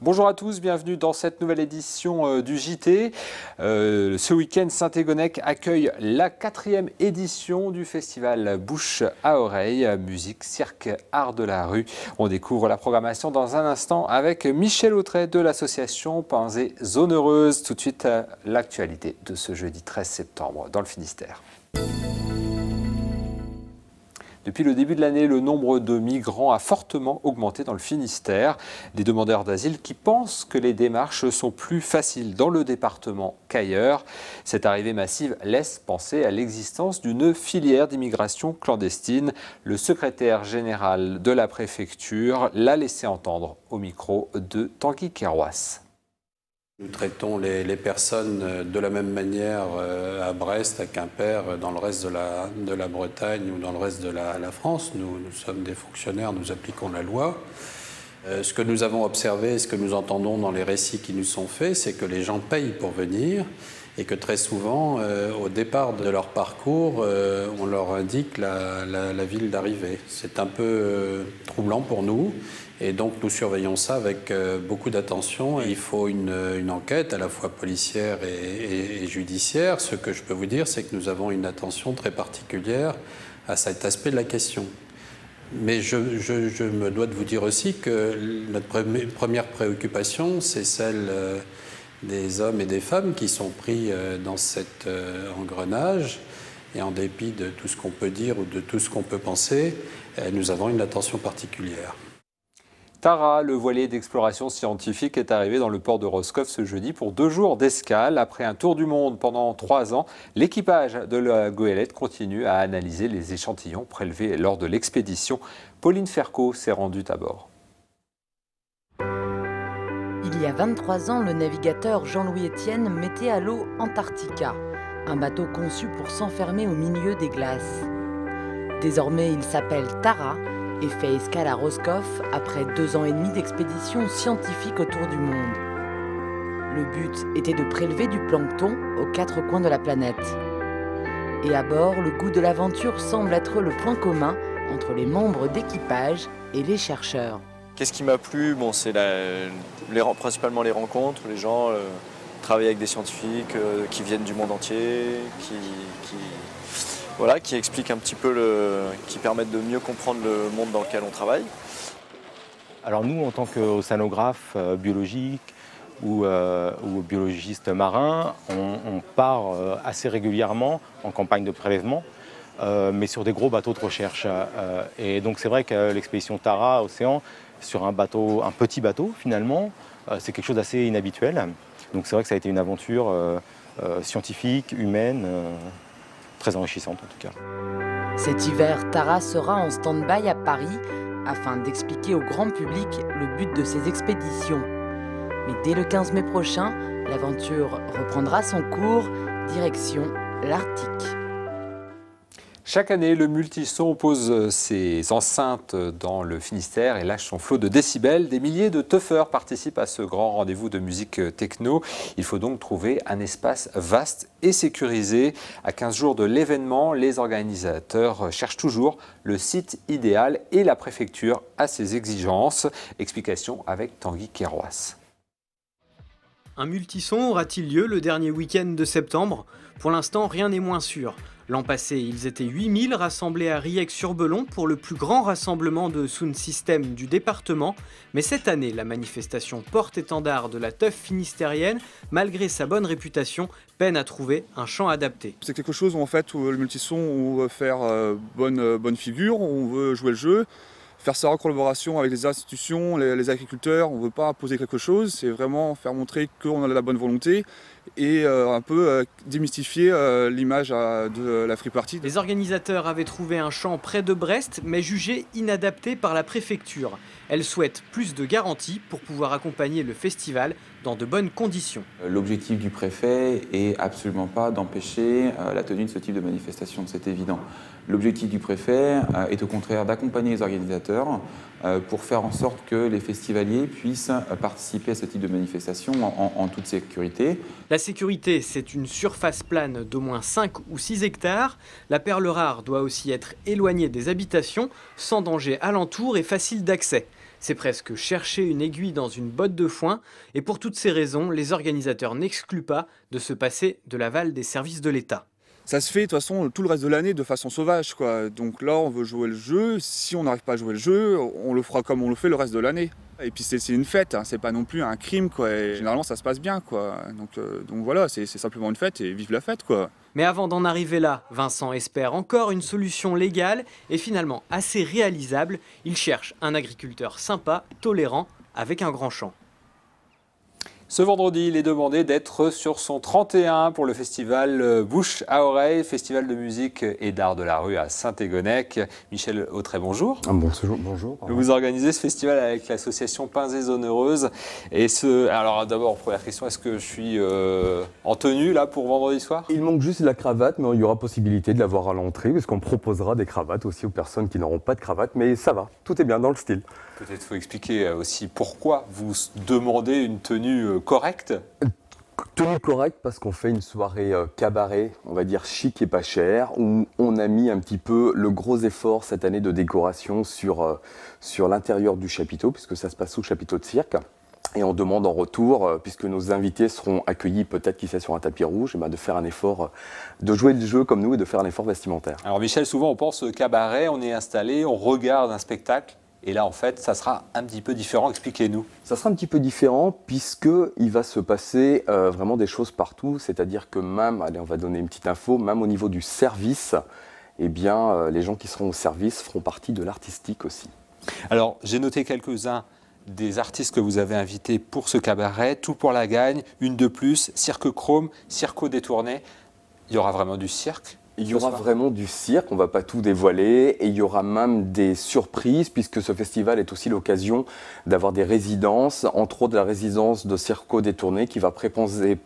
Bonjour à tous, bienvenue dans cette nouvelle édition du JT. Ce week-end, Saint-Égonnec accueille la 4e édition du festival Bouche à Oreille, musique, cirque, art de la rue. On découvre la programmation dans un instant avec Michel Autret de l'association Pensée Zone Heureuse. Tout de suite, l'actualité de ce jeudi 13 septembre dans le Finistère. Depuis le début de l'année, le nombre de migrants a fortement augmenté dans le Finistère. Des demandeurs d'asile qui pensent que les démarches sont plus faciles dans le département qu'ailleurs. Cette arrivée massive laisse penser à l'existence d'une filière d'immigration clandestine. Le secrétaire général de la préfecture l'a laissé entendre au micro de Tanguy Kerouas. Nous traitons les personnes de la même manière à Brest, à Quimper, dans le reste de la Bretagne ou dans le reste de la France. Nous sommes des fonctionnaires, nous appliquons la loi. Ce que nous avons observé, ce que nous entendons dans les récits qui nous sont faits, c'est que les gens payent pour venir et que très souvent, au départ de leur parcours, on leur indique la ville d'arrivée. C'est un peu troublant pour nous. Et donc nous surveillons ça avec beaucoup d'attention. Il faut une enquête à la fois policière et judiciaire. Ce que je peux vous dire, c'est que nous avons une attention très particulière à cet aspect de la question. Mais je me dois de vous dire aussi que notre première préoccupation, c'est celle des hommes et des femmes qui sont pris dans cet engrenage. Et en dépit de tout ce qu'on peut dire ou de tout ce qu'on peut penser, nous avons une attention particulière. Tara, le voilier d'exploration scientifique, est arrivé dans le port de Roscoff ce jeudi pour 2 jours d'escale. Après un tour du monde pendant 3 ans, l'équipage de la goélette continue à analyser les échantillons prélevés lors de l'expédition. Pauline Ferco s'est rendue à bord. Il y a 23 ans, le navigateur Jean-Louis Etienne mettait à l'eau Antarctica, un bateau conçu pour s'enfermer au milieu des glaces. Désormais, il s'appelle Tara et fait escale à Roscoff après 2 ans et demi d'expédition scientifique autour du monde. Le but était de prélever du plancton aux 4 coins de la planète. Et à bord, le goût de l'aventure semble être le point commun entre les membres d'équipage et les chercheurs. Qu'est-ce qui m'a plu? Bon, c'est principalement les rencontres, les gens travaillent avec des scientifiques qui viennent du monde entier, qui expliquent un petit peu, qui permettent de mieux comprendre le monde dans lequel on travaille. Alors nous, en tant qu'océanographe biologique ou biologiste marin, on part assez régulièrement en campagne de prélèvement, mais sur des gros bateaux de recherche. Et donc c'est vrai que l'expédition Tara Océan, sur un petit bateau finalement, c'est quelque chose d'assez inhabituel. Donc c'est vrai que ça a été une aventure scientifique, humaine, très enrichissante en tout cas. Cet hiver, Tara sera en stand-by à Paris afin d'expliquer au grand public le but de ses expéditions. Mais dès le 15 mai prochain, l'aventure reprendra son cours, direction l'Arctique. Chaque année, le Multison pose ses enceintes dans le Finistère et lâche son flot de décibels. Des milliers de teufeurs participent à ce grand rendez-vous de musique techno. Il faut donc trouver un espace vaste et sécurisé. À 15 jours de l'événement, les organisateurs cherchent toujours le site idéal et la préfecture a ses exigences. Explication avec Tanguy Kerouas. Un multison aura-t-il lieu le dernier week-end de septembre? Pour l'instant, rien n'est moins sûr. L'an passé, ils étaient 8000 rassemblés à Riec-sur-Belon pour le plus grand rassemblement de sound system du département. Mais cette année, la manifestation porte-étendard de la teuf finistérienne, malgré sa bonne réputation, peine à trouver un champ adapté. C'est quelque chose où, en fait, où le multison, on veut faire bonne figure, on veut jouer le jeu, faire ça en collaboration avec les institutions, les agriculteurs. On ne veut pas imposer quelque chose, c'est vraiment faire montrer qu'on a la bonne volonté et un peu démystifier l'image de la free party. Les organisateurs avaient trouvé un champ près de Brest, mais jugé inadapté par la préfecture. Elle souhaite plus de garanties pour pouvoir accompagner le festival dans de bonnes conditions. L'objectif du préfet est absolument pas d'empêcher la tenue de ce type de manifestation, c'est évident. L'objectif du préfet est au contraire d'accompagner les organisateurs pour faire en sorte que les festivaliers puissent participer à ce type de manifestation en toute sécurité. La sécurité, c'est une surface plane d'au moins 5 ou 6 hectares. La perle rare doit aussi être éloignée des habitations, sans danger alentour et facile d'accès. C'est presque chercher une aiguille dans une botte de foin. Et pour toutes ces raisons, les organisateurs n'excluent pas de se passer de l'aval des services de l'État. Ça se fait de toute façon tout le reste de l'année de façon sauvage, quoi. Donc là, on veut jouer le jeu. Si on n'arrive pas à jouer le jeu, on le fera comme on le fait le reste de l'année. Et puis c'est une fête, hein. C'est pas non plus un crime, quoi. Et généralement, ça se passe bien, quoi. Donc voilà, c'est simplement une fête et vive la fête, quoi. Mais avant d'en arriver là, Vincent espère encore une solution légale et finalement assez réalisable. Il cherche un agriculteur sympa, tolérant, avec un grand champ. Ce vendredi, il est demandé d'être sur son 31 pour le festival Bouche à Oreille, festival de musique et d'art de la rue à Saint-Égonnec. Michel Autret, bonjour. Bonjour. Vous organisez ce festival avec l'association Pinzé Zone Heureuse. Alors d'abord, première question, est-ce que je suis en tenue là pour vendredi soir? Il manque juste la cravate, mais il y aura possibilité de l'avoir à l'entrée, parce qu'on proposera des cravates aussi aux personnes qui n'auront pas de cravate, mais ça va, tout est bien dans le style. Peut-être faut expliquer aussi pourquoi vous demandez une tenue correcte. Tenue correcte parce qu'on fait une soirée cabaret, on va dire chic et pas cher, où on a mis un petit peu le gros effort cette année de décoration sur l'intérieur du chapiteau, puisque ça se passe sous le chapiteau de cirque. Et on demande en retour, puisque nos invités seront accueillis peut-être qui sait sur un tapis rouge, de faire un effort, de jouer le jeu comme nous et de faire un effort vestimentaire. Alors Michel, souvent on pense cabaret, on est installé, on regarde un spectacle. Et là, en fait, ça sera un petit peu différent. Expliquez-nous. Ça sera un petit peu différent puisqu'il va se passer vraiment des choses partout. C'est-à-dire que même, allez, on va donner une petite info, même au niveau du service, eh bien, les gens qui seront au service feront partie de l'artistique aussi. Alors, j'ai noté quelques-uns des artistes que vous avez invités pour ce cabaret. Tout pour la gagne, une de plus, Cirque Chrome, Circo détourné. Il y aura vraiment du cirque? Il y aura vraiment du cirque, on ne va pas tout dévoiler, et il y aura même des surprises, puisque ce festival est aussi l'occasion d'avoir des résidences, entre autres la résidence de Circo détourné, qui va proposer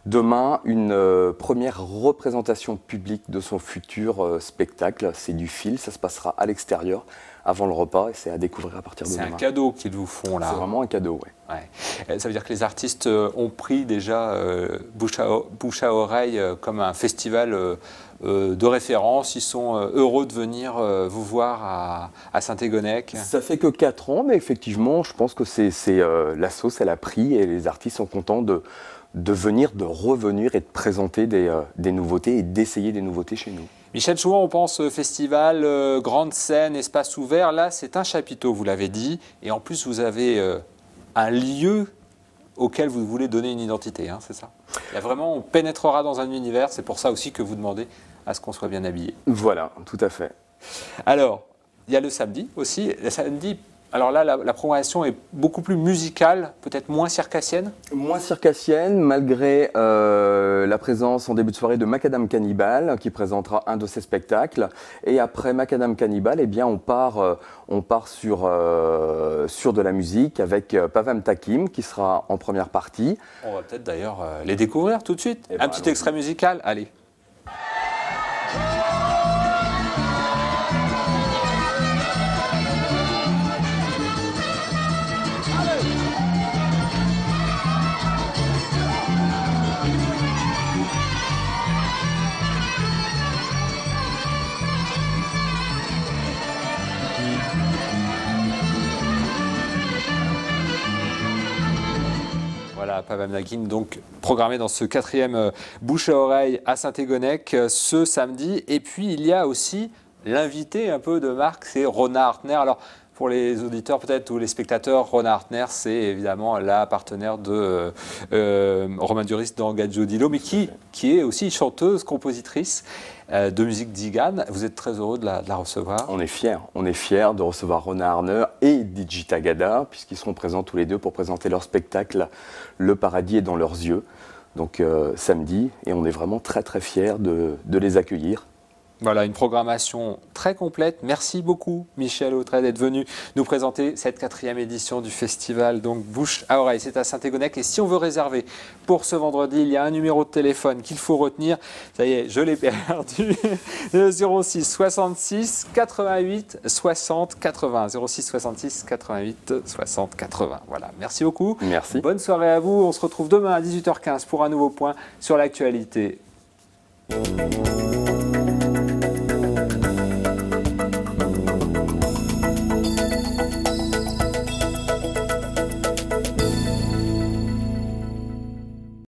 demain une première représentation publique de son futur spectacle. C'est du fil, ça se passera à l'extérieur, avant le repas, et c'est à découvrir à partir de demain. C'est un cadeau qu'ils vous font là. C'est vraiment un cadeau, oui. Ouais. Ça veut dire que les artistes ont pris déjà Bouche à Oreille comme un festival de référence. Ils sont heureux de venir vous voir à Saint-Égonnec. Ça fait que 4 ans, mais effectivement, je pense que la sauce, elle a pris et les artistes sont contents de venir, de revenir et de présenter des nouveautés et d'essayer des nouveautés chez nous. Michel, souvent on pense festival, grande scène, espace ouvert. Là, c'est un chapiteau, vous l'avez dit. Et en plus, vous avez un lieu auquel vous voulez donner une identité, hein, c'est ça? Il y a vraiment, on pénétrera dans un univers. C'est pour ça aussi que vous demandez à ce qu'on soit bien habillé. Voilà, tout à fait. Alors, il y a le samedi aussi. Le samedi, alors là, la programmation est beaucoup plus musicale, peut-être moins circassienne? Moins circassienne, malgré la présence en début de soirée de Macadam Cannibal, qui présentera un de ses spectacles. Et après Macadam Cannibal, eh bien, on part sur de la musique avec Pavam Takim, qui sera en première partie. On va peut-être d'ailleurs les découvrir tout de suite. Un petit extrait musical, allez. Voilà, Pavam Takim, donc programmé dans ce 4e Bouche à Oreille à Saint-Égonnec ce samedi. Et puis il y a aussi l'invité un peu de marque, c'est Rona Hartner. Alors pour les auditeurs peut-être ou les spectateurs, Rona Hartner, c'est évidemment la partenaire de Romain Duris dans Gadjo Dilo, mais qui est aussi chanteuse, compositrice de musique d'Igane. Vous êtes très heureux de la recevoir. On est fiers de recevoir Rona Hartner et Digita Gada, puisqu'ils seront présents tous les deux pour présenter leur spectacle Le Paradis est dans leurs yeux, donc samedi, et on est vraiment très fiers de les accueillir. Voilà, une programmation très complète. Merci beaucoup, Michel Autrey, d'être venu nous présenter cette 4e édition du festival. Donc, Bouche à oreille, c'est à Saint-Égonec. Et si on veut réserver pour ce vendredi, il y a un numéro de téléphone qu'il faut retenir. Ça y est, je l'ai perdu. 06 66 88 60 80. 06 66 88 60 80. Voilà, merci beaucoup. Merci. Bonne soirée à vous. On se retrouve demain à 18h15 pour un nouveau point sur l'actualité.